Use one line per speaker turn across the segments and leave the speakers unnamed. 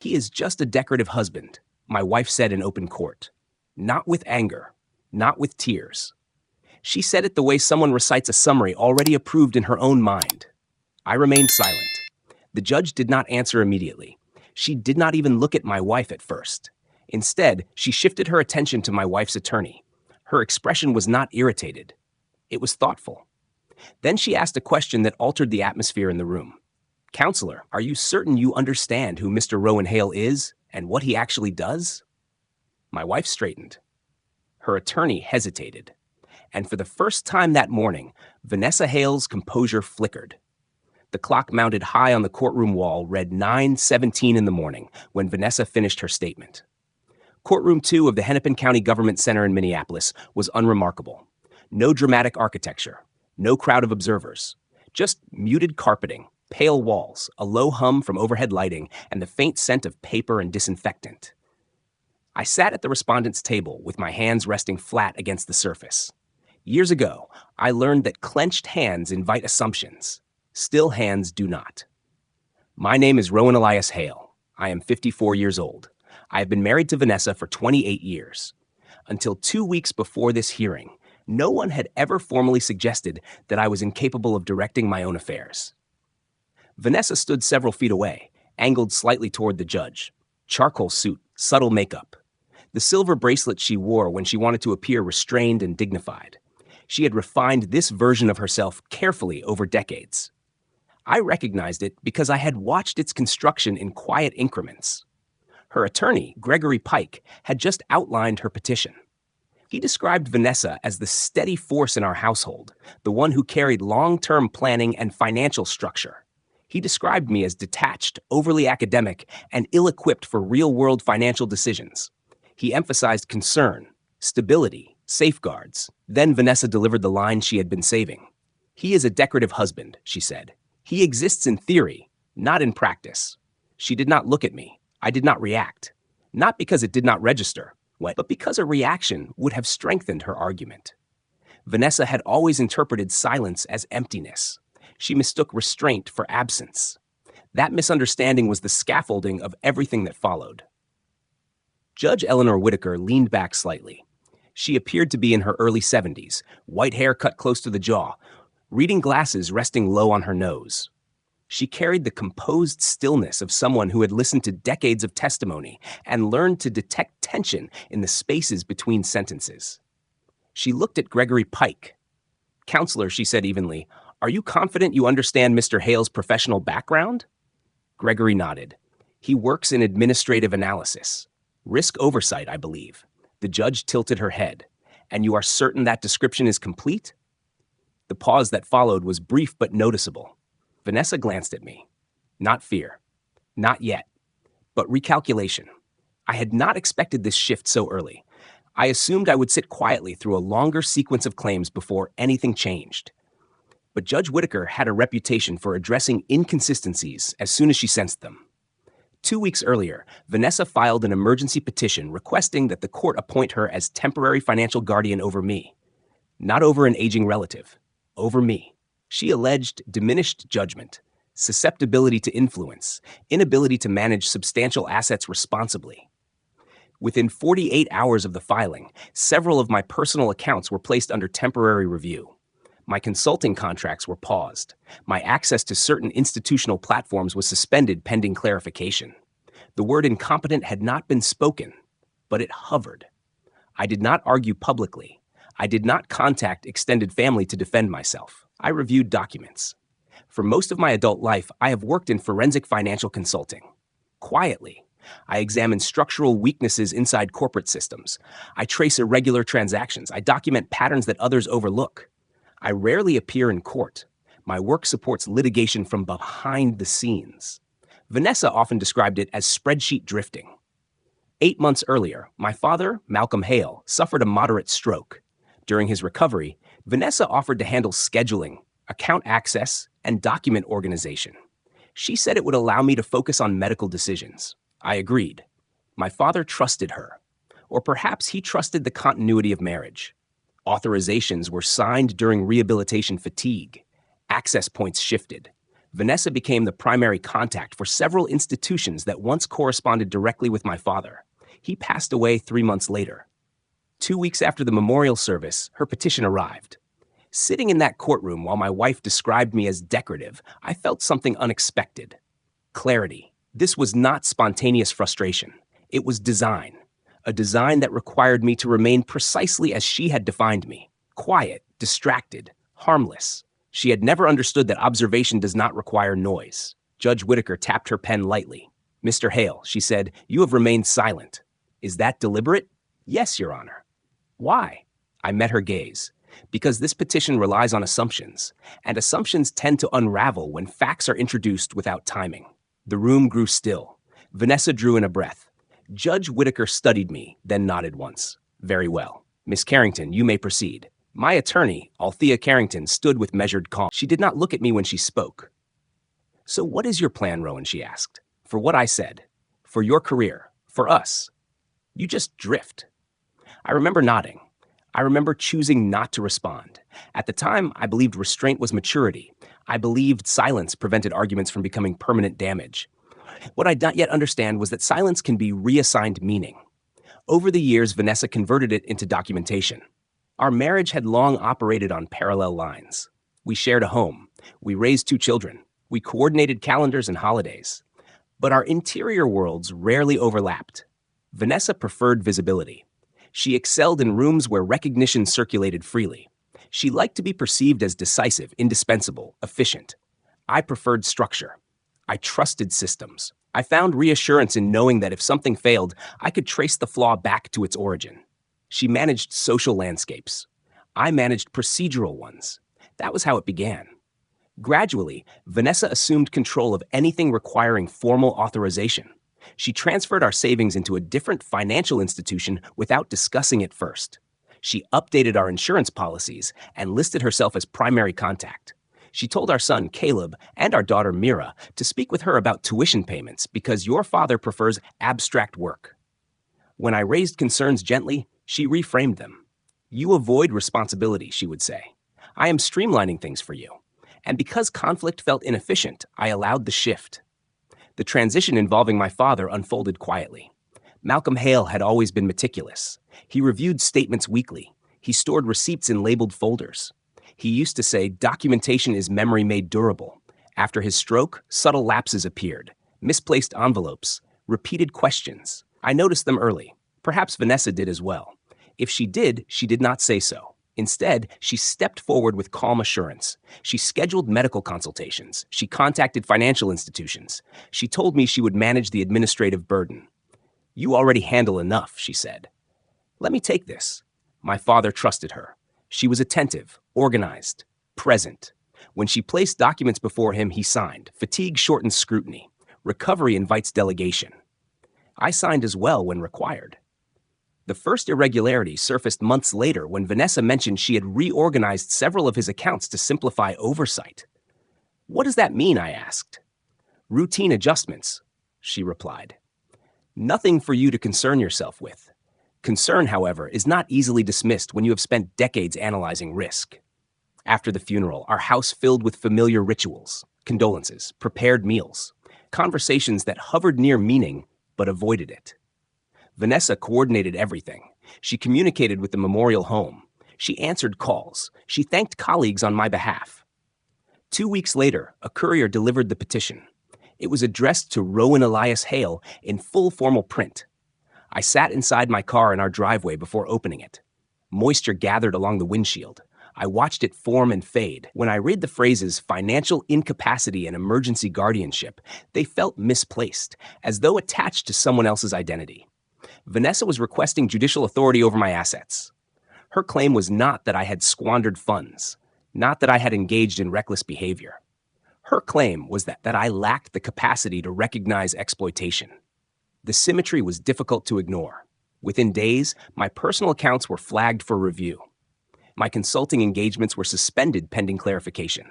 He is just a decorative husband, my wife said in open court. Not with anger, not with tears. She said it the way someone recites a summary already approved in her own mind. I remained silent. The judge did not answer immediately. She did not even look at my wife at first. Instead, she shifted her attention to my wife's attorney. Her expression was not irritated. It was thoughtful. Then she asked a question that altered the atmosphere in the room. Counselor, are you certain you understand who Mr. Rowan Hale is and what he actually does? My wife straightened. Her attorney hesitated. And for the first time that morning, Vanessa Hale's composure flickered. The clock mounted high on the courtroom wall read 9:17 in the morning when Vanessa finished her statement. Courtroom 2 of the Hennepin County Government Center in Minneapolis was unremarkable. No dramatic architecture, no crowd of observers, just muted carpeting, pale walls, a low hum from overhead lighting, and the faint scent of paper and disinfectant. I sat at the respondent's table with my hands resting flat against the surface. Years ago, I learned that clenched hands invite assumptions. Still hands do not. My name is Rowan Elias Hale. I am 54 years old. I have been married to Vanessa for 28 years. Until 2 weeks before this hearing, no one had ever formally suggested that I was incapable of directing my own affairs. Vanessa stood several feet away, angled slightly toward the judge. Charcoal suit, subtle makeup. The silver bracelet she wore when she wanted to appear restrained and dignified. She had refined this version of herself carefully over decades. I recognized it because I had watched its construction in quiet increments. Her attorney, Gregory Pike, had just outlined her petition. He described Vanessa as the steady force in our household, the one who carried long-term planning and financial structure. He described me as detached, overly academic, and ill-equipped for real-world financial decisions. He emphasized concern, stability, safeguards. Then Vanessa delivered the line she had been saving. He is a decorative husband, she said. He exists in theory, not in practice. She did not look at me. I did not react. Not because it did not register, but because a reaction would have strengthened her argument. Vanessa had always interpreted silence as emptiness. She mistook restraint for absence. That misunderstanding was the scaffolding of everything that followed. Judge Eleanor Whitaker leaned back slightly. She appeared to be in her early 70s, white hair cut close to the jaw, reading glasses resting low on her nose. She carried the composed stillness of someone who had listened to decades of testimony and learned to detect tension in the spaces between sentences. She looked at Gregory Pike. Counselor, she said evenly, are you confident you understand Mr. Hale's professional background? Gregory nodded. He works in administrative analysis. Risk oversight, I believe. The judge tilted her head. And you are certain that description is complete? The pause that followed was brief but noticeable. Vanessa glanced at me. Not fear. Not yet. But recalculation. I had not expected this shift so early. I assumed I would sit quietly through a longer sequence of claims before anything changed. But Judge Whitaker had a reputation for addressing inconsistencies as soon as she sensed them. 2 weeks earlier, Vanessa filed an emergency petition requesting that the court appoint her as temporary financial guardian over me. Not over an aging relative. Over me. She alleged diminished judgment, susceptibility to influence, inability to manage substantial assets responsibly. Within 48 hours of the filing, several of my personal accounts were placed under temporary review. My consulting contracts were paused. My access to certain institutional platforms was suspended pending clarification. The word incompetent had not been spoken, but it hovered. I did not argue publicly. I did not contact extended family to defend myself. I reviewed documents. For most of my adult life, I have worked in forensic financial consulting. Quietly, I examine structural weaknesses inside corporate systems. I trace irregular transactions. I document patterns that others overlook. I rarely appear in court. My work supports litigation from behind the scenes. Vanessa often described it as spreadsheet drifting. 8 months earlier, my father, Malcolm Hale, suffered a moderate stroke. During his recovery, Vanessa offered to handle scheduling, account access, and document organization. She said it would allow me to focus on medical decisions. I agreed. My father trusted her. Or perhaps he trusted the continuity of marriage. Authorizations were signed during rehabilitation fatigue. Access points shifted. Vanessa became the primary contact for several institutions that once corresponded directly with my father. He passed away 3 months later. 2 weeks after the memorial service, her petition arrived. Sitting in that courtroom while my wife described me as decorative, I felt something unexpected. Clarity. This was not spontaneous frustration. It was design. A design that required me to remain precisely as she had defined me. Quiet, distracted, harmless. She had never understood that observation does not require noise. Judge Whitaker tapped her pen lightly. "Mr. Hale," she said, "you have remained silent. Is that deliberate?" "Yes, Your Honor." "Why?" I met her gaze. "Because this petition relies on assumptions, and assumptions tend to unravel when facts are introduced without timing." The room grew still. Vanessa drew in a breath. Judge Whitaker studied me, then nodded once. "Very well. Miss Carrington, you may proceed." My attorney, Althea Carrington, stood with measured calm. She did not look at me when she spoke. "So what is your plan, Rowan?" she asked. "For what I said. For your career. For us. You just drift." I remember nodding. I remember choosing not to respond. At the time, I believed restraint was maturity. I believed silence prevented arguments from becoming permanent damage. What I did not yet understand was that silence can be reassigned meaning. Over the years, Vanessa converted it into documentation. Our marriage had long operated on parallel lines. We shared a home. We raised 2 children. We coordinated calendars and holidays. But our interior worlds rarely overlapped. Vanessa preferred visibility. She excelled in rooms where recognition circulated freely. She liked to be perceived as decisive, indispensable, efficient. I preferred structure. I trusted systems. I found reassurance in knowing that if something failed, I could trace the flaw back to its origin. She managed social landscapes. I managed procedural ones. That was how it began. Gradually, Vanessa assumed control of anything requiring formal authorization. She transferred our savings into a different financial institution without discussing it first. She updated our insurance policies and listed herself as primary contact. She told our son, Caleb, and our daughter, Mira, to speak with her about tuition payments because your father prefers abstract work. When I raised concerns gently, she reframed them. "You avoid responsibility," she would say. "I am streamlining things for you." And because conflict felt inefficient, I allowed the shift. The transition involving my father unfolded quietly. Malcolm Hale had always been meticulous. He reviewed statements weekly. He stored receipts in labeled folders. He used to say, "Documentation is memory made durable." After his stroke, subtle lapses appeared. Misplaced envelopes, repeated questions. I noticed them early. Perhaps Vanessa did as well. If she did not say so. Instead, she stepped forward with calm assurance. She scheduled medical consultations. She contacted financial institutions. She told me she would manage the administrative burden. "You already handle enough," she said. "Let me take this." My father trusted her. She was attentive, organized, present. When she placed documents before him, he signed. Fatigue shortens scrutiny. Recovery invites delegation. I signed as well when required. The first irregularity surfaced months later when Vanessa mentioned she had reorganized several of his accounts to simplify oversight. "What does that mean?" I asked. "Routine adjustments," she replied. "Nothing for you to concern yourself with." Concern, however, is not easily dismissed when you have spent decades analyzing risk. After the funeral, our house filled with familiar rituals, condolences, prepared meals, conversations that hovered near meaning but avoided it. Vanessa coordinated everything. She communicated with the memorial home. She answered calls. She thanked colleagues on my behalf. 2 weeks later, a courier delivered the petition. It was addressed to Rowan Elias Hale in full formal print. I sat inside my car in our driveway before opening it. Moisture gathered along the windshield. I watched it form and fade. When I read the phrases financial incapacity and emergency guardianship, they felt misplaced, as though attached to someone else's identity. Vanessa was requesting judicial authority over my assets. Her claim was not that I had squandered funds, not that I had engaged in reckless behavior. Her claim was that I lacked the capacity to recognize exploitation. The symmetry was difficult to ignore. Within days, my personal accounts were flagged for review. My consulting engagements were suspended pending clarification.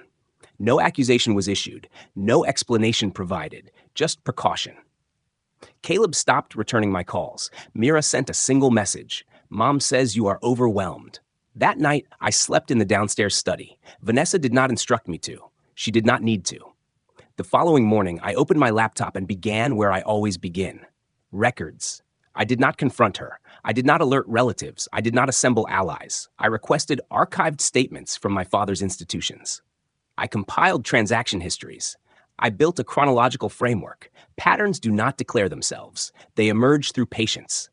No accusation was issued, no explanation provided, just precaution. Caleb stopped returning my calls. Mira sent a single message. "Mom says you are overwhelmed." That night, I slept in the downstairs study. Vanessa did not instruct me to. She did not need to. The following morning, I opened my laptop and began where I always begin: records. I did not confront her. I did not alert relatives. I did not assemble allies. I requested archived statements from my father's institutions. I compiled transaction histories. I built a chronological framework. Patterns do not declare themselves. They emerge through patience.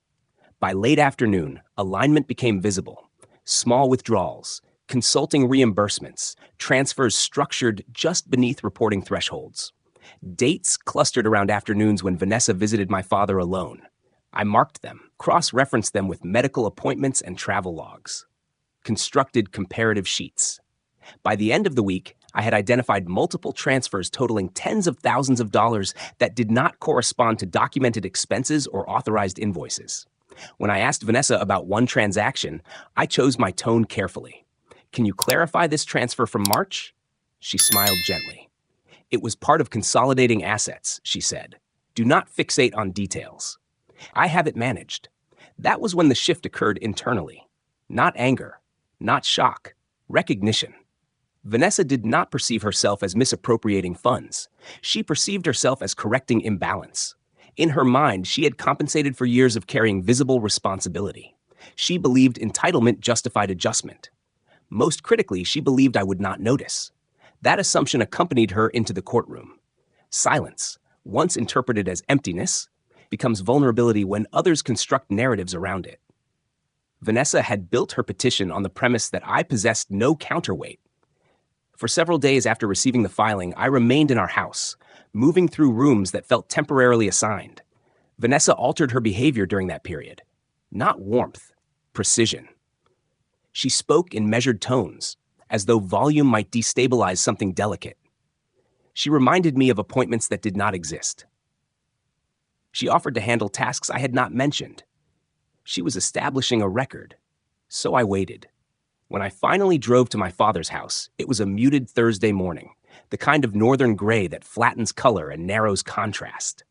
By late afternoon, alignment became visible. Small withdrawals, consulting reimbursements, transfers structured just beneath reporting thresholds. Dates clustered around afternoons when Vanessa visited my father alone. I marked them, cross-referenced them with medical appointments and travel logs. Constructed comparative sheets. By the end of the week, I had identified multiple transfers totaling tens of thousands of dollars that did not correspond to documented expenses or authorized invoices. When I asked Vanessa about one transaction, I chose my tone carefully. "Can you clarify this transfer from March?" She smiled gently. "It was part of consolidating assets," she said. "Do not fixate on details." I have it managed. That was when the shift occurred internally. Not anger, not shock, recognition. Vanessa did not perceive herself as misappropriating funds. She perceived herself as correcting imbalance. In her mind, she had compensated for years of carrying visible responsibility. She believed entitlement justified adjustment. Most critically, she believed I would not notice. That assumption accompanied her into the courtroom. Silence, once interpreted as emptiness, becomes vulnerability when others construct narratives around it. Vanessa had built her petition on the premise that I possessed no counterweight. For several days after receiving the filing, I remained in our house, moving through rooms that felt temporarily assigned. Vanessa altered her behavior during that period. Not warmth, precision. She spoke in measured tones, as though volume might destabilize something delicate. She reminded me of appointments that did not exist. She offered to handle tasks I had not mentioned. She was establishing a record. So I waited. When I finally drove to my father's house, it was a muted Thursday morning, the kind of northern gray that flattens color and narrows contrast.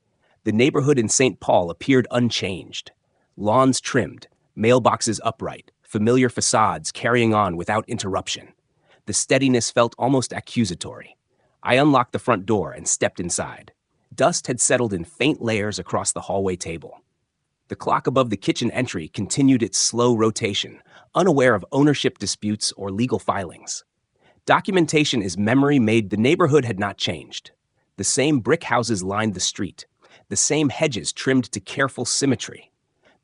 The neighborhood in St. Paul appeared unchanged. Lawns trimmed, mailboxes upright, familiar facades carrying on without interruption. The steadiness felt almost accusatory. I unlocked the front door and stepped inside. Dust had settled in faint layers across the hallway table. The clock above the kitchen entry continued its slow rotation, unaware of ownership disputes or legal filings. Documentation is memory made. The neighborhood had not changed. The same brick houses lined the street. The same hedges trimmed to careful symmetry.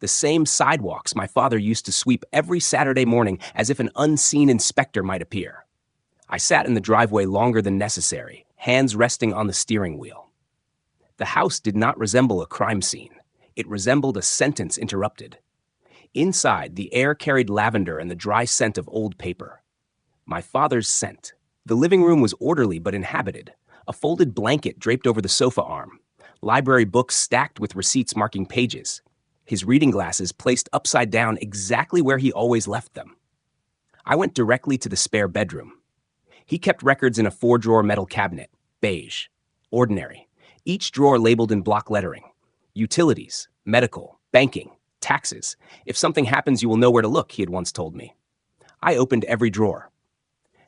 The same sidewalks my father used to sweep every Saturday morning as if an unseen inspector might appear. I sat in the driveway longer than necessary, hands resting on the steering wheel. The house did not resemble a crime scene. It resembled a sentence interrupted. Inside, the air carried lavender and the dry scent of old paper. My father's scent. The living room was orderly but inhabited. A folded blanket draped over the sofa arm. Library books stacked with receipts marking pages. His reading glasses placed upside down exactly where he always left them. I went directly to the spare bedroom. He kept records in a 4-drawer metal cabinet, beige, ordinary, each drawer labeled in block lettering. Utilities, medical, banking, taxes. If something happens, you will know where to look, he had once told me. I opened every drawer.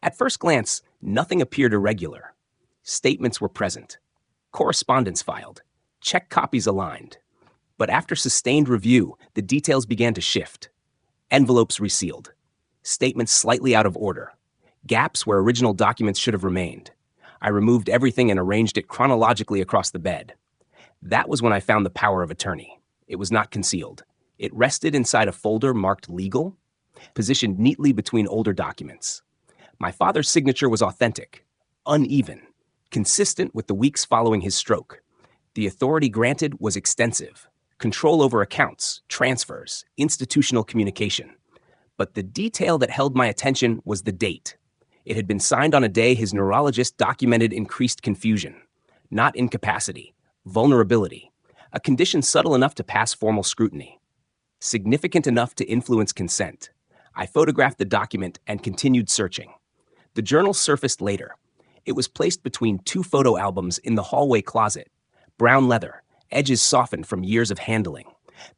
At first glance, nothing appeared irregular. Statements were present. Correspondence filed. Check copies aligned. But after sustained review, the details began to shift. Envelopes resealed. Statements slightly out of order. Gaps where original documents should have remained. I removed everything and arranged it chronologically across the bed. That was when I found the power of attorney. It was not concealed. It rested inside a folder marked legal, positioned neatly between older documents. My father's signature was authentic, uneven, consistent with the weeks following his stroke. The authority granted was extensive. Control over accounts, transfers, institutional communication. But the detail that held my attention was the date. It had been signed on a day his neurologist documented increased confusion, not incapacity, vulnerability, a condition subtle enough to pass formal scrutiny, significant enough to influence consent. I photographed the document and continued searching. The journal surfaced later. It was placed between 2 photo albums in the hallway closet. Brown leather, edges softened from years of handling,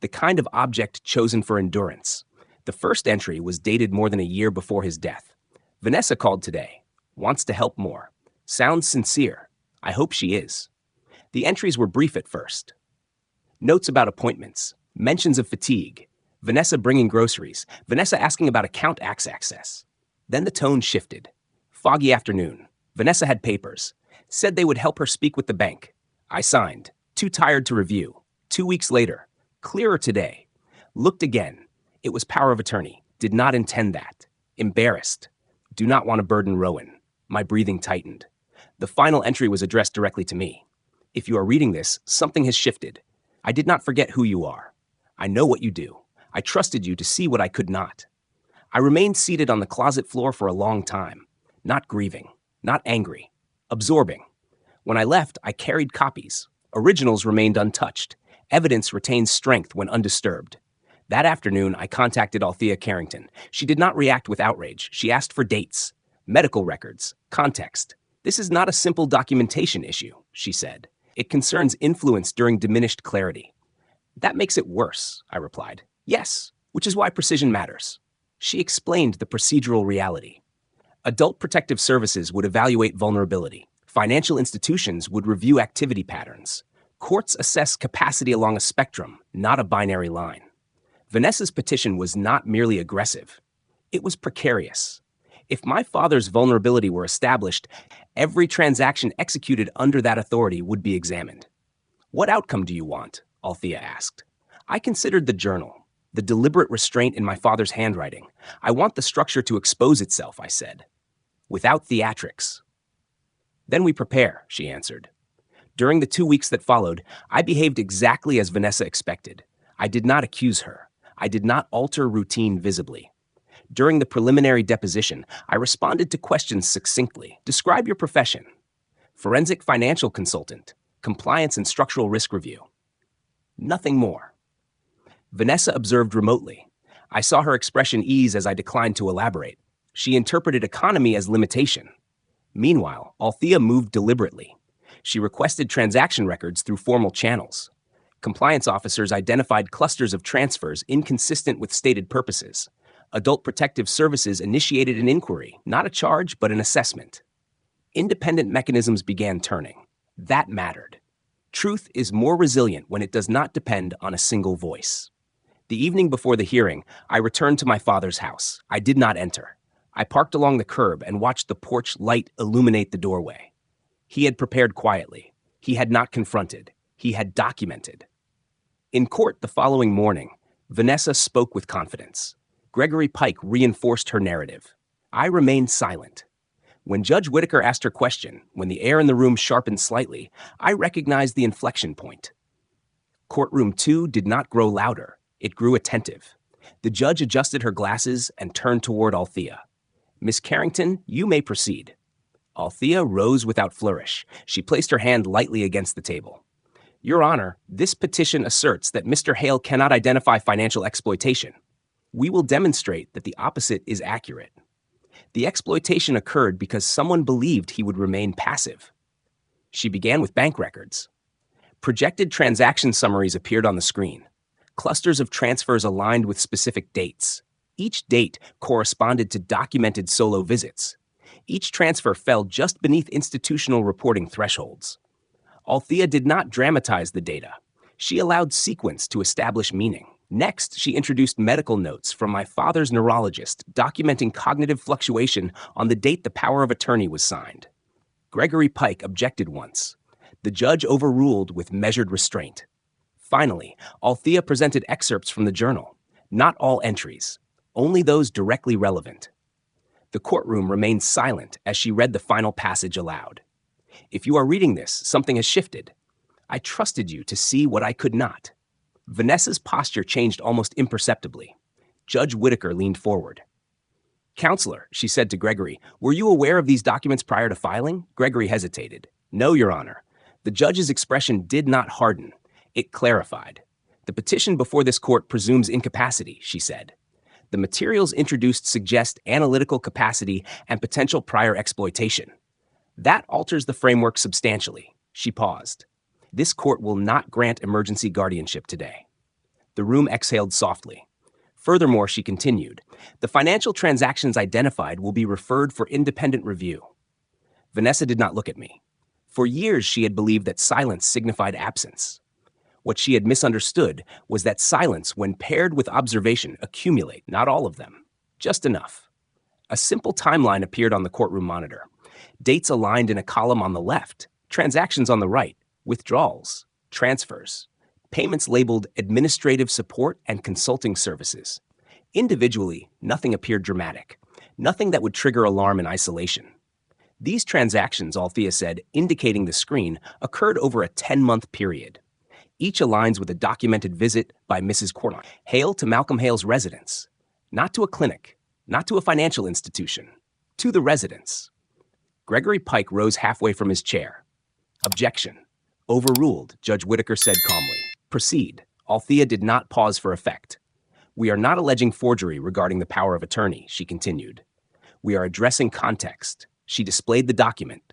the kind of object chosen for endurance. The first entry was dated more than a year before his death. Vanessa called today, wants to help more. Sounds sincere. I hope she is. The entries were brief at first. Notes about appointments, mentions of fatigue, Vanessa bringing groceries, Vanessa asking about account access. Then the tone shifted. Foggy afternoon. Vanessa had papers. Said they would help her speak with the bank. I signed. Too tired to review. 2 weeks later. Clearer today. Looked again. It was power of attorney. Did not intend that. Embarrassed. Do not want to burden Rowan. My breathing tightened. The final entry was addressed directly to me. If you are reading this, something has shifted. I did not forget who you are. I know what you do. I trusted you to see what I could not. I remained seated on the closet floor for a long time, not grieving, not angry, absorbing. When I left, I carried copies. Originals remained untouched. Evidence retained strength when undisturbed. That afternoon, I contacted Althea Carrington. She did not react with outrage. She asked for dates, medical records, context. This is not a simple documentation issue, she said. It concerns influence during diminished clarity. That makes it worse, I replied. Yes, which is why precision matters. She explained the procedural reality. Adult Protective Services would evaluate vulnerability. Financial institutions would review activity patterns. Courts assess capacity along a spectrum, not a binary line. Vanessa's petition was not merely aggressive. It was precarious. If my father's vulnerability were established, every transaction executed under that authority would be examined. What outcome do you want? Althea asked. I considered the journal, the deliberate restraint in my father's handwriting. I want the structure to expose itself, I said. Without theatrics. Then we prepare, she answered. During the 2 weeks that followed, I behaved exactly as Vanessa expected. I did not accuse her. I did not alter routine visibly. During the preliminary deposition, I responded to questions succinctly. Describe your profession. Forensic financial consultant. Compliance and structural risk review. Nothing more. Vanessa observed remotely. I saw her expression ease as I declined to elaborate. She interpreted economy as limitation. Meanwhile, Althea moved deliberately. She requested transaction records through formal channels. Compliance officers identified clusters of transfers inconsistent with stated purposes. Adult Protective Services initiated an inquiry, not a charge, but an assessment. Independent mechanisms began turning. That mattered. Truth is more resilient when it does not depend on a single voice. The evening before the hearing, I returned to my father's house. I did not enter. I parked along the curb and watched the porch light illuminate the doorway. He had prepared quietly. He had not confronted. He had documented. In court the following morning, Vanessa spoke with confidence. Gregory Pike reinforced her narrative. I remained silent. When Judge Whitaker asked her question, when the air in the room sharpened slightly, I recognized the inflection point. Courtroom 2 did not grow louder. It grew attentive. The judge adjusted her glasses and turned toward Althea. Miss Carrington, you may proceed. Althea rose without flourish. She placed her hand lightly against the table. Your Honor, this petition asserts that Mr. Hale cannot identify financial exploitation. We will demonstrate that the opposite is accurate. The exploitation occurred because someone believed he would remain passive. She began with bank records. Projected transaction summaries appeared on the screen. Clusters of transfers aligned with specific dates. Each date corresponded to documented solo visits. Each transfer fell just beneath institutional reporting thresholds. Althea did not dramatize the data. She allowed sequence to establish meaning. Next, she introduced medical notes from my father's neurologist documenting cognitive fluctuation on the date the power of attorney was signed. Gregory Pike objected once. The judge overruled with measured restraint. Finally, Althea presented excerpts from the journal. Not all entries, only those directly relevant. The courtroom remained silent as she read the final passage aloud. If you are reading this, something has shifted. I trusted you to see what I could not. Vanessa's posture changed almost imperceptibly. Judge Whitaker leaned forward. Counselor, she said to Gregory, were you aware of these documents prior to filing? Gregory hesitated. No, Your Honor. The judge's expression did not harden. It clarified. The petition before this court presumes incapacity, she said. The materials introduced suggest analytical capacity and potential prior exploitation. That alters the framework substantially. She paused. This court will not grant emergency guardianship today. The room exhaled softly. Furthermore, she continued, the financial transactions identified will be referred for independent review. Vanessa did not look at me. For years, she had believed that silence signified absence. What she had misunderstood was that silence, when paired with observation, accumulate, not all of them, just enough. A simple timeline appeared on the courtroom monitor. Dates aligned in a column on the left, transactions on the right, withdrawals, transfers, payments labeled administrative support and consulting services. Individually, nothing appeared dramatic, nothing that would trigger alarm in isolation. These transactions, Althea said, indicating the screen, occurred over a 10-month period. Each aligns with a documented visit by Mrs. Hale to Malcolm Hale's residence, not to a clinic, not to a financial institution, to the residence. Gregory Pike rose halfway from his chair. Objection. Overruled, Judge Whitaker said calmly. Proceed. Althea did not pause for effect. We are not alleging forgery regarding the power of attorney, she continued. We are addressing context. She displayed the document.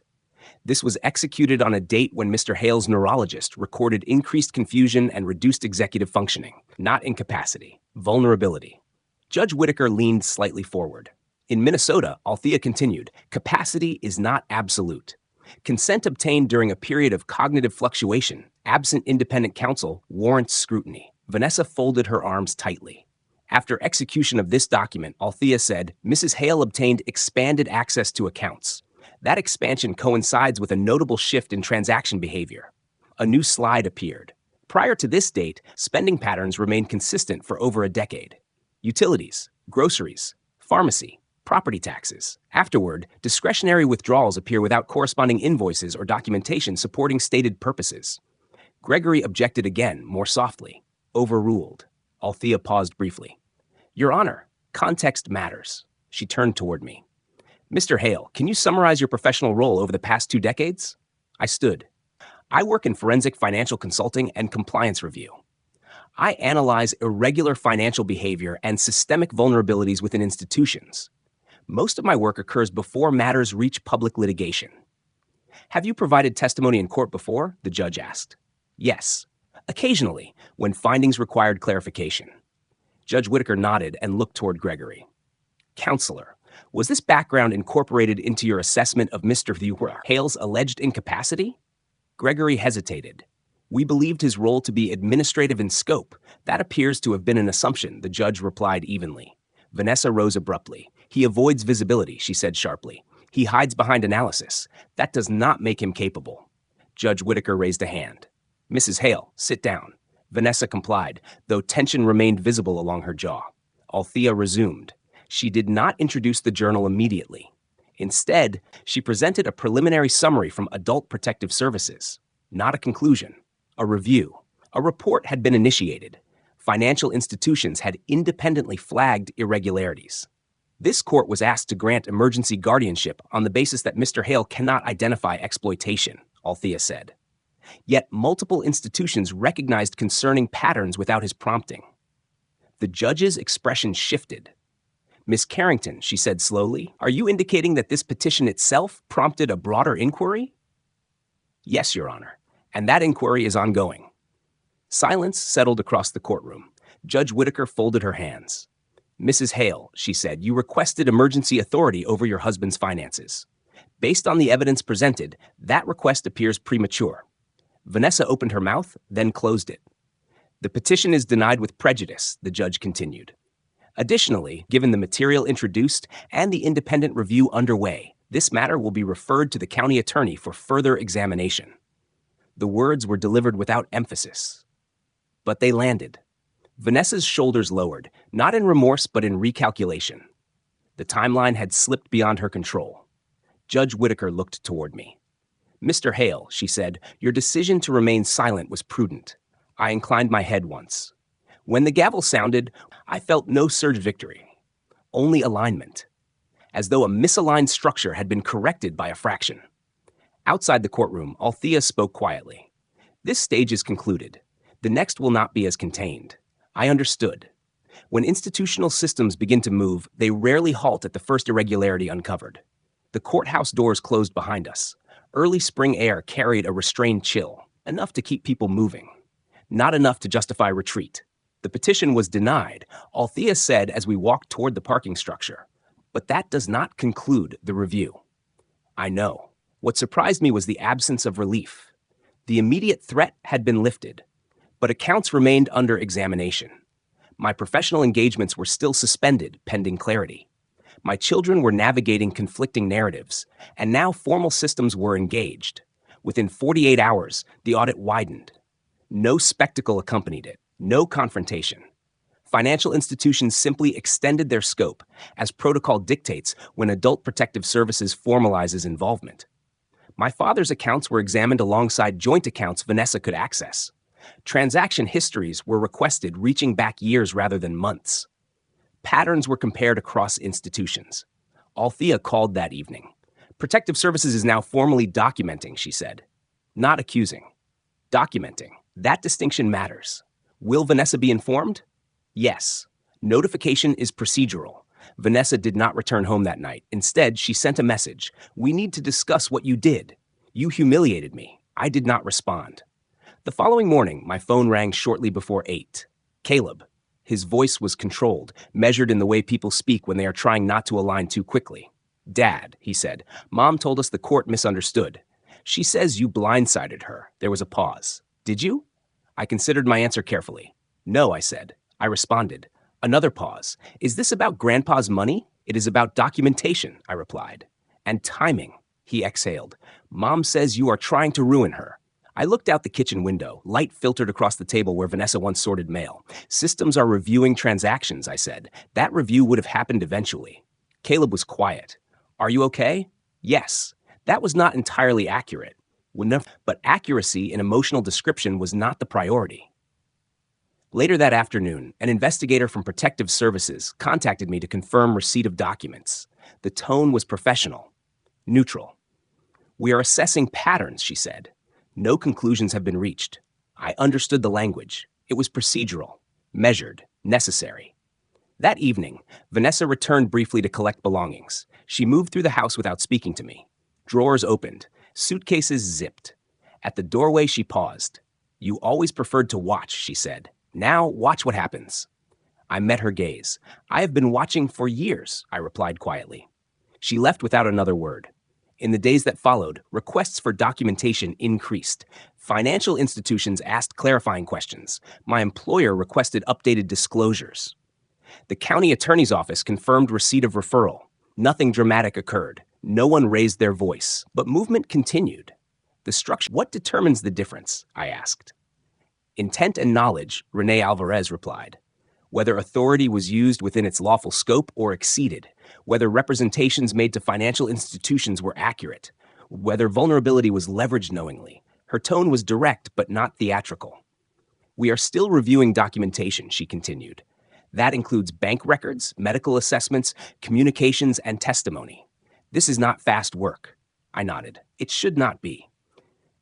This was executed on a date when Mr. Hale's neurologist recorded increased confusion and reduced executive functioning, not incapacity, vulnerability. Judge Whitaker leaned slightly forward. In Minnesota, Althea continued, capacity is not absolute. Consent obtained during a period of cognitive fluctuation, absent independent counsel, warrants scrutiny. Vanessa folded her arms tightly. After execution of this document, Althea said, Mrs. Hale obtained expanded access to accounts. That expansion coincides with a notable shift in transaction behavior. A new slide appeared. Prior to this date, spending patterns remained consistent for over a decade. Utilities, groceries, pharmacy, property taxes. Afterward, discretionary withdrawals appear without corresponding invoices or documentation supporting stated purposes. Gregory objected again, more softly. Overruled. Althea paused briefly. Your Honor, context matters. She turned toward me. Mr. Hale, can you summarize your professional role over the past 2 decades? I stood. I work in forensic financial consulting and compliance review. I analyze irregular financial behavior and systemic vulnerabilities within institutions. Most of my work occurs before matters reach public litigation. Have you provided testimony in court before? The judge asked. Yes. Occasionally, when findings required clarification. Judge Whitaker nodded and looked toward Gregory. Counselor, was this background incorporated into your assessment of Mr. Hale's alleged incapacity? Gregory hesitated. We believed his role to be administrative in scope. That appears to have been an assumption, the judge replied evenly. Vanessa rose abruptly. He avoids visibility, she said sharply. He hides behind analysis. That does not make him capable. Judge Whitaker raised a hand. Mrs. Hale, sit down. Vanessa complied, though tension remained visible along her jaw. Althea resumed. She did not introduce the journal immediately. Instead, she presented a preliminary summary from Adult Protective Services. Not a conclusion. A review. A report had been initiated. Financial institutions had independently flagged irregularities. This court was asked to grant emergency guardianship on the basis that Mr. Hale cannot identify exploitation, Althea said. Yet multiple institutions recognized concerning patterns without his prompting. The judge's expression shifted. Miss Carrington, she said slowly, are you indicating that this petition itself prompted a broader inquiry? Yes, Your Honor, and that inquiry is ongoing. Silence settled across the courtroom. Judge Whitaker folded her hands. Mrs. Hale, she said, you requested emergency authority over your husband's finances. Based on the evidence presented, that request appears premature. Vanessa opened her mouth, then closed it. The petition is denied with prejudice, the judge continued. Additionally, given the material introduced and the independent review underway, this matter will be referred to the county attorney for further examination. The words were delivered without emphasis, but they landed. Vanessa's shoulders lowered, not in remorse but in recalculation. The timeline had slipped beyond her control. Judge Whitaker looked toward me. Mr. Hale, she said, your decision to remain silent was prudent. I inclined my head once. When the gavel sounded, I felt no surge victory, only alignment, as though a misaligned structure had been corrected by a fraction. Outside the courtroom, Althea spoke quietly. This stage is concluded. The next will not be as contained. I understood. When institutional systems begin to move, they rarely halt at the first irregularity uncovered. The courthouse doors closed behind us. Early spring air carried a restrained chill, enough to keep people moving, not enough to justify retreat. The petition was denied, Althea said as we walked toward the parking structure. But that does not conclude the review. I know. What surprised me was the absence of relief. The immediate threat had been lifted, but accounts remained under examination. My professional engagements were still suspended pending clarity. My children were navigating conflicting narratives, and now formal systems were engaged. Within 48 hours, the audit widened. No spectacle accompanied it, no confrontation. Financial institutions simply extended their scope, as protocol dictates when Adult Protective Services formalizes involvement. My father's accounts were examined alongside joint accounts Vanessa could access. Transaction histories were requested reaching back years rather than months. Patterns were compared across institutions. Althea called that evening. Protective Services is now formally documenting, she said. Not accusing. Documenting. That distinction matters. Will Vanessa be informed? Yes. Notification is procedural. Vanessa did not return home that night. Instead, she sent a message. We need to discuss what you did. You humiliated me. I did not respond. The following morning, my phone rang shortly before 8. Caleb. His voice was controlled, measured in the way people speak when they are trying not to align too quickly. Dad, he said, Mom told us the court misunderstood. She says you blindsided her. There was a pause. Did you? I considered my answer carefully. No, I said. I responded. Another pause. Is this about Grandpa's money? It is about documentation, I replied. And timing, he exhaled. Mom says you are trying to ruin her. I looked out the kitchen window. Light filtered across the table where Vanessa once sorted mail. Systems are reviewing transactions, I said. That review would have happened eventually. Caleb was quiet. Are you okay? Yes. That was not entirely accurate. But accuracy in emotional description was not the priority. Later that afternoon, an investigator from Protective Services contacted me to confirm receipt of documents. The tone was professional, neutral. We are assessing patterns, she said. No conclusions have been reached. I understood the language. It was procedural, measured, necessary. That evening, Vanessa returned briefly to collect belongings. She moved through the house without speaking to me. Drawers opened, suitcases zipped. At the doorway, she paused. You always preferred to watch, she said. Now, watch what happens. I met her gaze. I have been watching for years, I replied quietly. She left without another word. In the days that followed, requests for documentation increased. Financial institutions asked clarifying questions. My employer requested updated disclosures. The county attorney's office confirmed receipt of referral. Nothing dramatic occurred. No one raised their voice, but movement continued. The structure. What determines the difference? I asked. Intent and knowledge, Renee Alvarez replied. Whether authority was used within its lawful scope or exceeded, whether representations made to financial institutions were accurate, whether vulnerability was leveraged knowingly. Her tone was direct but not theatrical. We are still reviewing documentation, she continued. That includes bank records, medical assessments, communications, and testimony. This is not fast work. I nodded. It should not be.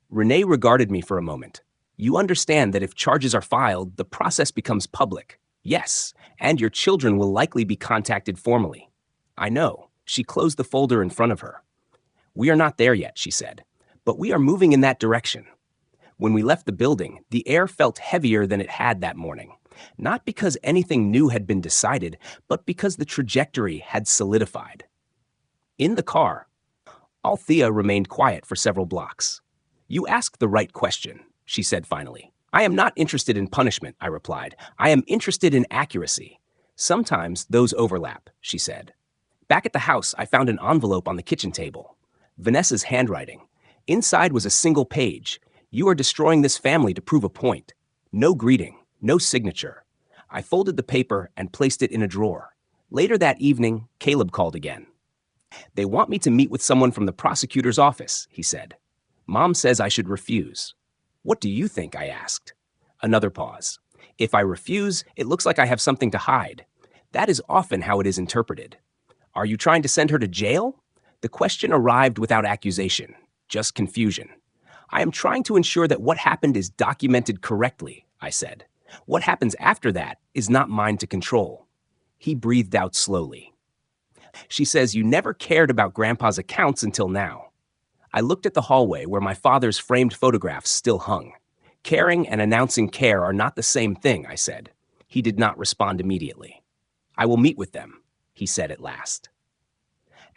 Renee regarded me for a moment. You understand that if charges are filed, the process becomes public. Yes, and your children will likely be contacted formally. I know. She closed the folder in front of her. We are not there yet, she said, but we are moving in that direction. When we left the building, the air felt heavier than it had that morning. Not because anything new had been decided, but because the trajectory had solidified. In the car, Althea remained quiet for several blocks. You asked the right question, she said finally. I am not interested in punishment, I replied. I am interested in accuracy. Sometimes those overlap, she said. Back at the house, I found an envelope on the kitchen table. Vanessa's handwriting. Inside was a single page. You are destroying this family to prove a point. No greeting, no signature. I folded the paper and placed it in a drawer. Later that evening, Caleb called again. They want me to meet with someone from the prosecutor's office, he said. Mom says I should refuse. What do you think? I asked. Another pause. If I refuse, it looks like I have something to hide. That is often how it is interpreted. Are you trying to send her to jail? The question arrived without accusation, just confusion. I am trying to ensure that what happened is documented correctly, I said. What happens after that is not mine to control. He breathed out slowly. She says you never cared about Grandpa's accounts until now. I looked at the hallway where my father's framed photographs still hung. Caring and announcing care are not the same thing, I said. He did not respond immediately. I will meet with them, he said at last.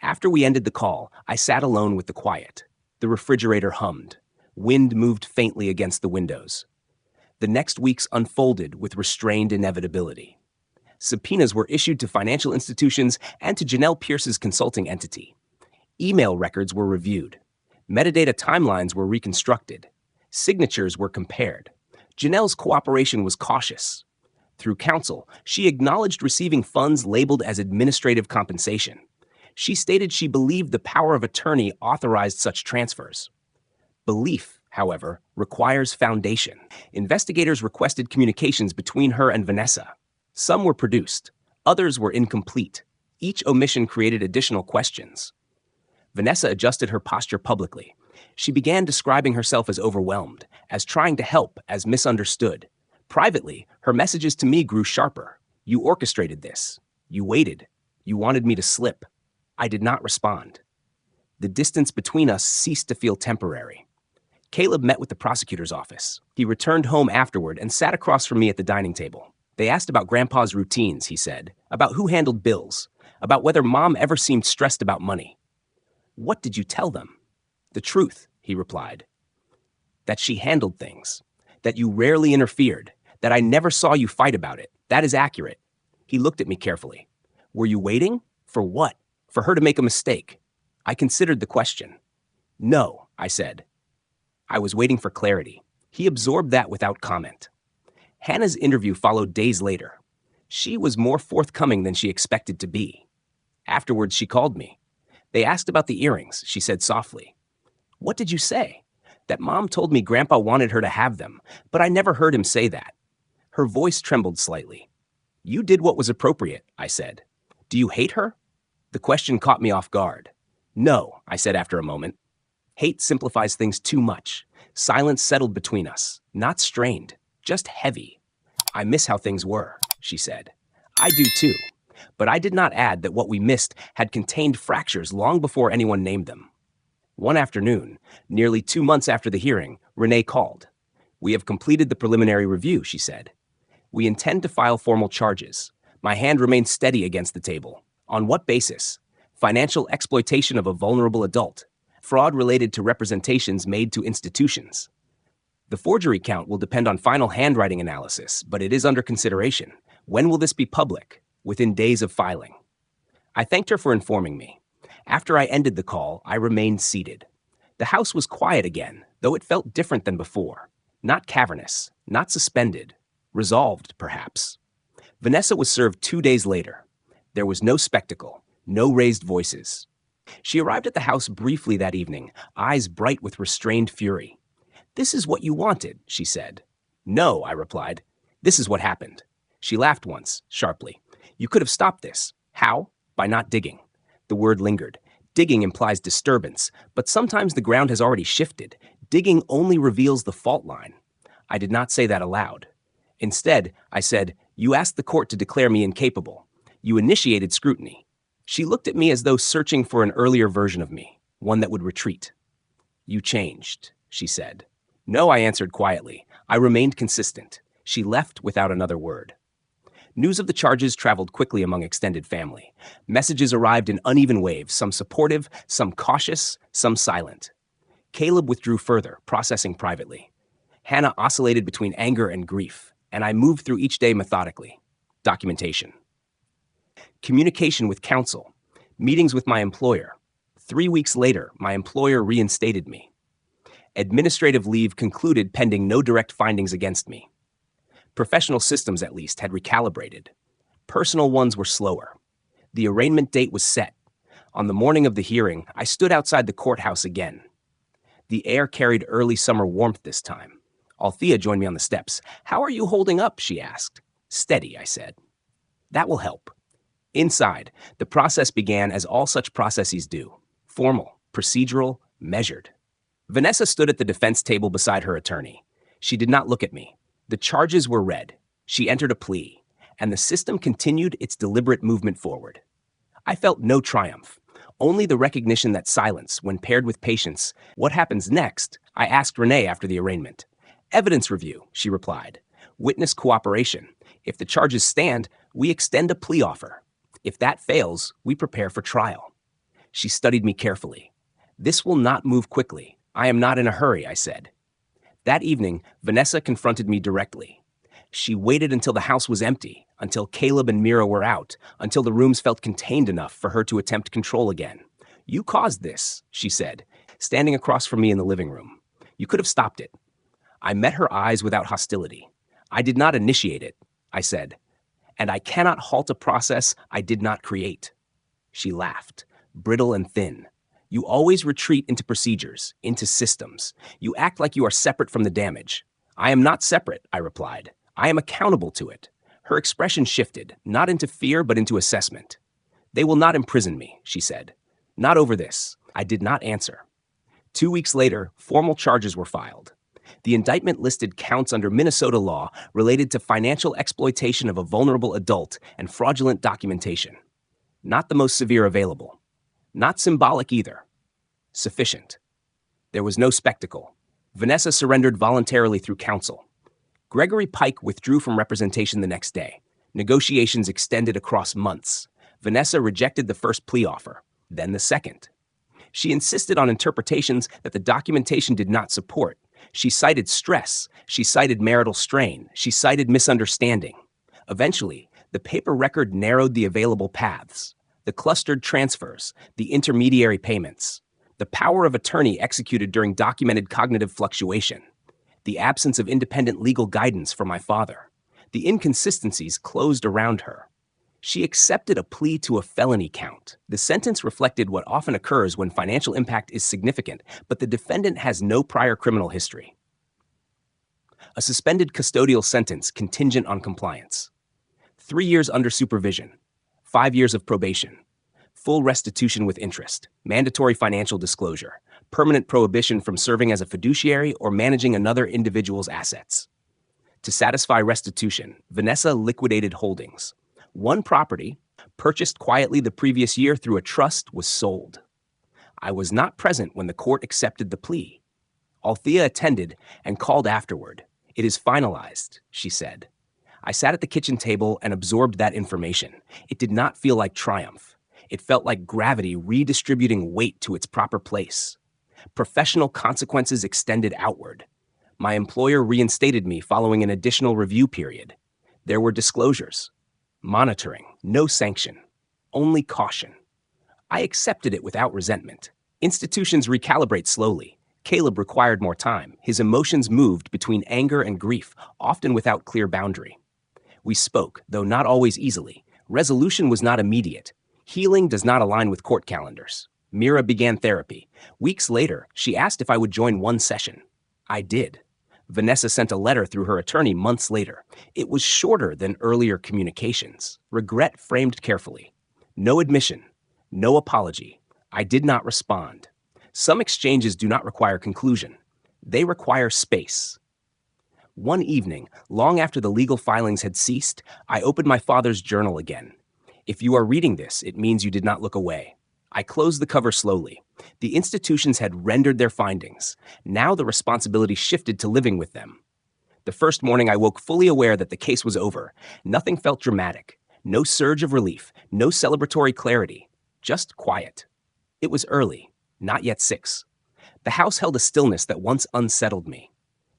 After we ended the call, I sat alone with the quiet. The refrigerator hummed. Wind moved faintly against the windows. The next weeks unfolded with restrained inevitability. Subpoenas were issued to financial institutions and to Janelle Pierce's consulting entity. Email records were reviewed. Metadata timelines were reconstructed. Signatures were compared. Janelle's cooperation was cautious. Through counsel, she acknowledged receiving funds labeled as administrative compensation. She stated she believed the power of attorney authorized such transfers. Belief, however, requires foundation. Investigators requested communications between her and Vanessa. Some were produced. Others were incomplete. Each omission created additional questions. Vanessa adjusted her posture publicly. She began describing herself as overwhelmed, as trying to help, as misunderstood. Privately, her messages to me grew sharper. You orchestrated this. You waited. You wanted me to slip. I did not respond. The distance between us ceased to feel temporary. Caleb met with the prosecutor's office. He returned home afterward and sat across from me at the dining table. They asked about Grandpa's routines, he said, about who handled bills, about whether Mom ever seemed stressed about money. What did you tell them? The truth, he replied. That she handled things. That you rarely interfered. That I never saw you fight about it. That is accurate. He looked at me carefully. Were you waiting? For what? For her to make a mistake. I considered the question. No, I said. I was waiting for clarity. He absorbed that without comment. Hannah's interview followed days later. She was more forthcoming than she expected to be. Afterwards, she called me. They asked about the earrings, she said softly. What did you say? That Mom told me Grandpa wanted her to have them, but I never heard him say that. Her voice trembled slightly. You did what was appropriate, I said. Do you hate her? The question caught me off guard. No, I said after a moment. Hate simplifies things too much. Silence settled between us, not strained, just heavy. I miss how things were, she said. I do too. But I did not add that what we missed had contained fractures long before anyone named them. One afternoon, nearly 2 months after the hearing, Renee called. We have completed the preliminary review, she said. We intend to file formal charges. My hand remained steady against the table. On what basis? Financial exploitation of a vulnerable adult. Fraud related to representations made to institutions. The forgery count will depend on final handwriting analysis, but it is under consideration. When will this be public? Within days of filing. I thanked her for informing me. After I ended the call, I remained seated. The house was quiet again, though it felt different than before. Not cavernous, not suspended. Resolved, perhaps. Vanessa was served 2 days later. There was no spectacle, no raised voices. She arrived at the house briefly that evening, eyes bright with restrained fury. This is what you wanted, she said. No, I replied. This is what happened. She laughed once, sharply. You could have stopped this. How? By not digging. The word lingered. Digging implies disturbance, but sometimes the ground has already shifted. Digging only reveals the fault line. I did not say that aloud. Instead, I said, you asked the court to declare me incapable. You initiated scrutiny. She looked at me as though searching for an earlier version of me, one that would retreat. You changed, she said. No, I answered quietly. I remained consistent. She left without another word. News of the charges traveled quickly among extended family. Messages arrived in uneven waves, some supportive, some cautious, some silent. Caleb withdrew further, processing privately. Hannah oscillated between anger and grief, and I moved through each day methodically. Documentation. Communication with counsel. Meetings with my employer. 3 weeks later, my employer reinstated me. Administrative leave concluded pending no direct findings against me. Professional systems, at least, had recalibrated. Personal ones were slower. The arraignment date was set. On the morning of the hearing, I stood outside the courthouse again. The air carried early summer warmth this time. Althea joined me on the steps. How are you holding up? She asked. Steady, I said. That will help. Inside, the process began as all such processes do. Formal, procedural, measured. Vanessa stood at the defense table beside her attorney. She did not look at me. The charges were read. She entered a plea, and the system continued its deliberate movement forward. I felt no triumph, only the recognition that silence, when paired with patience. What happens next? I asked Renee after the arraignment. Evidence review, she replied. Witness cooperation. If the charges stand, we extend a plea offer. If that fails, we prepare for trial. She studied me carefully. This will not move quickly. I am not in a hurry, I said. That evening, Vanessa confronted me directly. She waited until the house was empty, until Caleb and Mira were out, until the rooms felt contained enough for her to attempt control again. You caused this, she said, standing across from me in the living room. You could have stopped it. I met her eyes without hostility. I did not initiate it, I said, and I cannot halt a process I did not create. She laughed, brittle and thin. You always retreat into procedures, into systems. You act like you are separate from the damage. I am not separate, I replied. I am accountable to it. Her expression shifted, not into fear, but into assessment. They will not imprison me, she said. Not over this. I did not answer. 2 weeks later, formal charges were filed. The indictment listed counts under Minnesota law related to financial exploitation of a vulnerable adult and fraudulent documentation. Not the most severe available. Not symbolic either. Sufficient. There was no spectacle. Vanessa surrendered voluntarily through counsel. Gregory Pike withdrew from representation the next day. Negotiations extended across months. Vanessa rejected the first plea offer, then the second. She insisted on interpretations that the documentation did not support. She cited stress. She cited marital strain. She cited misunderstanding. Eventually, the paper record narrowed the available paths. The clustered transfers, the intermediary payments, the power of attorney executed during documented cognitive fluctuation, the absence of independent legal guidance for my father, the inconsistencies closed around her. She accepted a plea to a felony count. The sentence reflected what often occurs when financial impact is significant, but the defendant has no prior criminal history. A suspended custodial sentence contingent on compliance. 3 years under supervision. 5 years of probation, full restitution with interest, mandatory financial disclosure, permanent prohibition from serving as a fiduciary or managing another individual's assets. To satisfy restitution, Vanessa liquidated holdings. One property, purchased quietly the previous year through a trust, was sold. I was not present when the court accepted the plea. Althea attended and called afterward. It is finalized, she said. I sat at the kitchen table and absorbed that information. It did not feel like triumph. It felt like gravity redistributing weight to its proper place. Professional consequences extended outward. My employer reinstated me following an additional review period. There were disclosures. Monitoring. No sanction. Only caution. I accepted it without resentment. Institutions recalibrate slowly. Caleb required more time. His emotions moved between anger and grief, often without clear boundary. We spoke, though not always easily. Resolution was not immediate. Healing does not align with court calendars. Mira began therapy. Weeks later, she asked if I would join one session. I did. Vanessa sent a letter through her attorney months later. It was shorter than earlier communications. Regret framed carefully. No admission. No apology. I did not respond. Some exchanges do not require conclusion. They require space. One evening, long after the legal filings had ceased, I opened my father's journal again. If you are reading this, it means you did not look away. I closed the cover slowly. The institutions had rendered their findings. Now the responsibility shifted to living with them. The first morning I woke fully aware that the case was over. Nothing felt dramatic. No surge of relief. No celebratory clarity. Just quiet. It was early. Not yet 6. The house held a stillness that once unsettled me.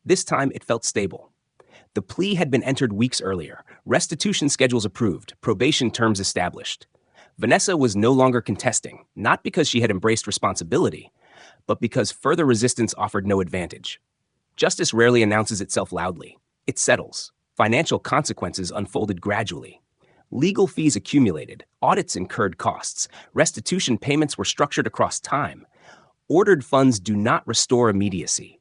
This time, it felt stable. The plea had been entered weeks earlier, restitution schedules approved, probation terms established. Vanessa was no longer contesting, not because she had embraced responsibility, but because further resistance offered no advantage. Justice rarely announces itself loudly. It settles. Financial consequences unfolded gradually. Legal fees accumulated, audits incurred costs, restitution payments were structured across time. Ordered funds do not restore immediacy.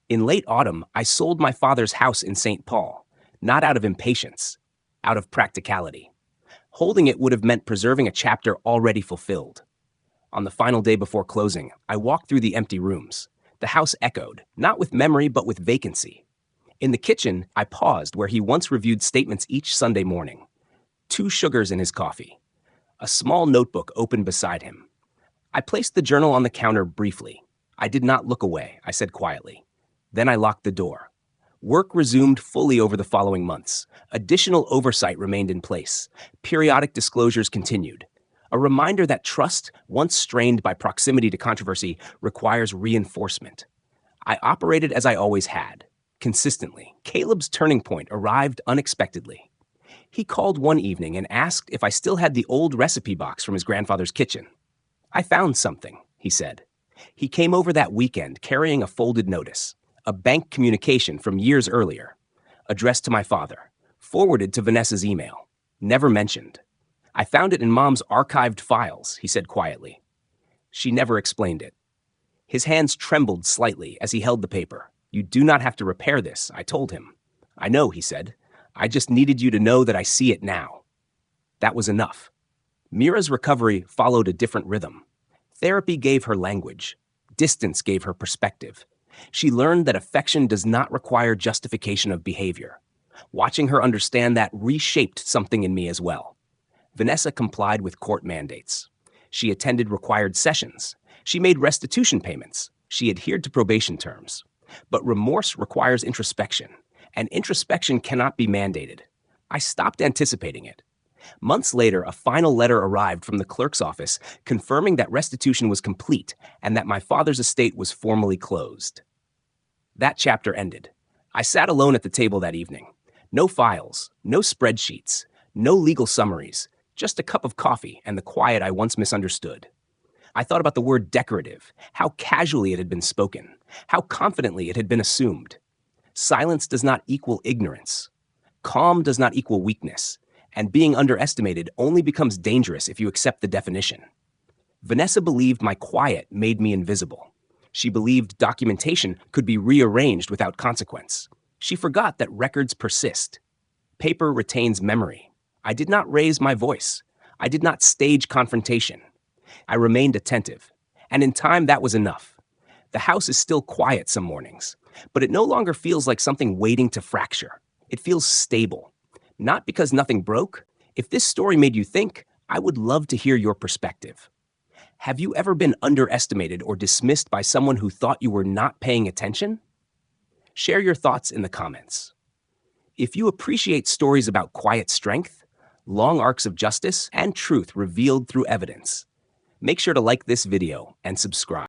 In late autumn, I sold my father's house in St. Paul, not out of impatience, out of practicality. Holding it would have meant preserving a chapter already fulfilled. On the final day before closing, I walked through the empty rooms. The house echoed, not with memory, but with vacancy. In the kitchen, I paused where he once reviewed statements each Sunday morning. 2 sugars in his coffee. A small notebook opened beside him. I placed the journal on the counter briefly. I did not look away, I said quietly. Then I locked the door. Work resumed fully over the following months. Additional oversight remained in place. Periodic disclosures continued. A reminder that trust, once strained by proximity to controversy, requires reinforcement. I operated as I always had, consistently. Caleb's turning point arrived unexpectedly. He called one evening and asked if I still had the old recipe box from his grandfather's kitchen. "I found something," he said. He came over that weekend carrying a folded notice, a bank communication from years earlier, addressed to my father, forwarded to Vanessa's email, never mentioned. "I found it in Mom's archived files," he said quietly. She never explained it. His hands trembled slightly as he held the paper. "You do not have to repair this," I told him. "I know," he said. "I just needed you to know that I see it now." That was enough. Mira's recovery followed a different rhythm. Therapy gave her language. Distance gave her perspective. She learned that affection does not require justification of behavior. Watching her understand that reshaped something in me as well. Vanessa complied with court mandates. She attended required sessions. She made restitution payments. She adhered to probation terms. But remorse requires introspection, and introspection cannot be mandated. I stopped anticipating it. Months later, a final letter arrived from the clerk's office confirming that restitution was complete and that my father's estate was formally closed. That chapter ended. I sat alone at the table that evening. No files, no spreadsheets, no legal summaries, just a cup of coffee and the quiet I once misunderstood. I thought about the word decorative, how casually it had been spoken, how confidently it had been assumed. Silence does not equal ignorance. Calm does not equal weakness, and being underestimated only becomes dangerous if you accept the definition. Vanessa believed my quiet made me invisible. She believed documentation could be rearranged without consequence. She forgot that records persist. Paper retains memory. I did not raise my voice. I did not stage confrontation. I remained attentive, and in time that was enough. The house is still quiet some mornings, but it no longer feels like something waiting to fracture. It feels stable. Not because nothing broke. If this story made you think, I would love to hear your perspective. Have you ever been underestimated or dismissed by someone who thought you were not paying attention? Share your thoughts in the comments. If you appreciate stories about quiet strength, long arcs of justice, and truth revealed through evidence, make sure to like this video and subscribe.